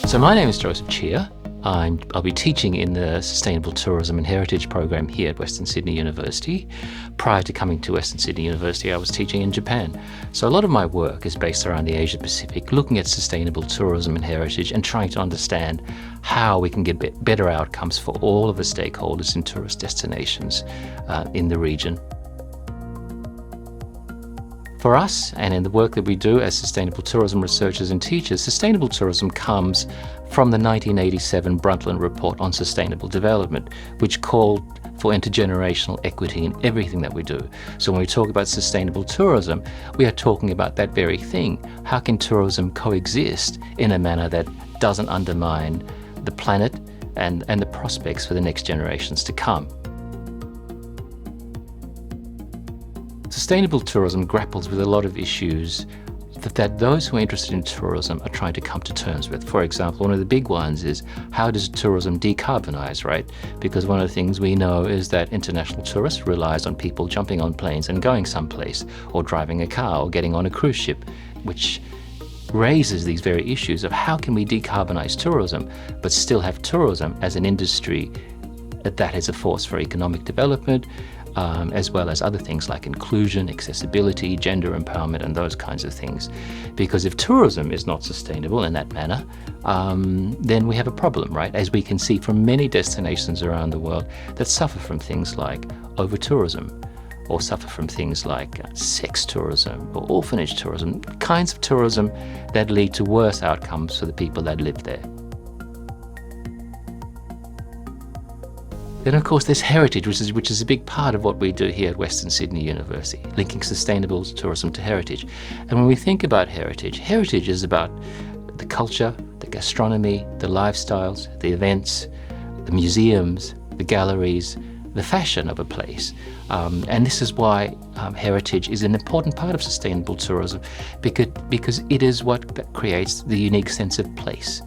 So my name is Joseph Chia. I'll be teaching in the Sustainable Tourism and Heritage program here at Western Sydney University. Prior to coming to Western Sydney University, I was teaching in Japan. So a lot of my work is based around the Asia Pacific, looking at sustainable tourism and heritage and trying to understand how we can get better outcomes for all of the stakeholders in tourist destinations in the region. For us, and in the work that we do as sustainable tourism researchers and teachers, sustainable tourism comes from the 1987 Brundtland Report on Sustainable Development, which called for intergenerational equity in everything that we do. So when we talk about sustainable tourism, we are talking about that very thing. How can tourism coexist in a manner that doesn't undermine the planet and the prospects for the next generations to come? Sustainable tourism grapples with a lot of issues that those who are interested in tourism are trying to come to terms with. For example, one of the big ones is, how does tourism decarbonize, right? Because one of the things we know is that international tourists relies on people jumping on planes and going someplace, or driving a car, or getting on a cruise ship, which raises these very issues of how can we decarbonize tourism but still have tourism as an industry that is a force for economic development, as well as other things like inclusion, accessibility, gender empowerment, and those kinds of things. Because if tourism is not sustainable in that manner, then we have a problem, right? As we can see from many destinations around the world that suffer from things like over-tourism, or suffer from things like sex tourism or orphanage tourism, kinds of tourism that lead to worse outcomes for the people that live there. Then of course there's heritage, which is a big part of what we do here at Western Sydney University, linking sustainable tourism to heritage. And when we think about heritage, heritage is about the culture, the gastronomy, the lifestyles, the events, the museums, the galleries, the fashion of a place. And this is why heritage is an important part of sustainable tourism, because it is what creates the unique sense of place.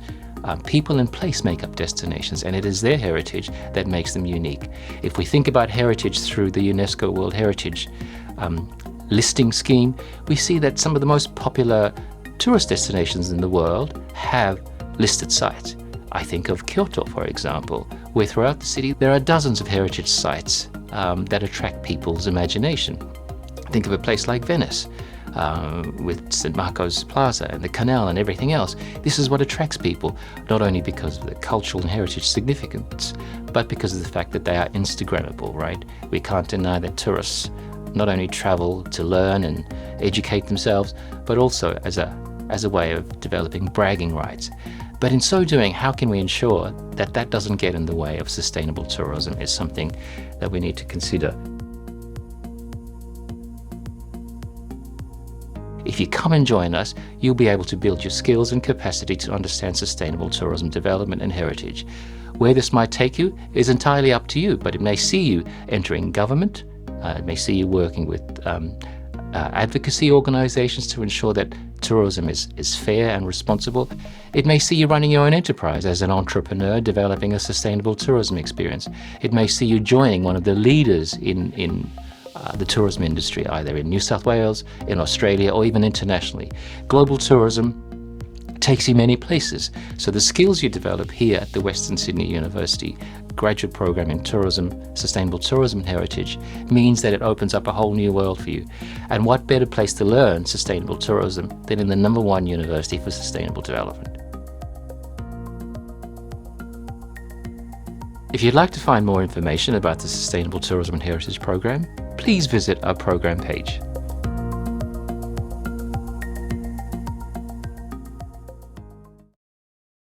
People and place make up destinations, and it is their heritage that makes them unique. If we think about heritage through the UNESCO World Heritage listing scheme, we see that some of the most popular tourist destinations in the world have listed sites. I think of Kyoto, for example, where throughout the city there are dozens of heritage sites that attract people's imagination. Think of a place like Venice, with St. Marco's Plaza and the canal and everything else. This is what attracts people, not only because of the cultural and heritage significance, but because of the fact that they are Instagrammable, right? We can't deny that tourists not only travel to learn and educate themselves, but also as a way of developing bragging rights. But in so doing, how can we ensure that that doesn't get in the way of sustainable tourism is something that we need to consider. If you come and join us, you'll be able to build your skills and capacity to understand sustainable tourism development and heritage. Where this might take you is entirely up to you, but it may see you entering government, it may see you working with advocacy organisations to ensure that tourism is fair and responsible. It may see you running your own enterprise as an entrepreneur developing a sustainable tourism experience. It may see you joining one of the leaders in the tourism industry, either in New South Wales, in Australia, or even internationally. Global tourism takes you many places, so the skills you develop here at the Western Sydney University graduate program in tourism, sustainable tourism and heritage, means that it opens up a whole new world for you. And what better place to learn sustainable tourism than in the #1 university for sustainable development? If you'd like to find more information about the Sustainable Tourism and Heritage program, please visit our program page.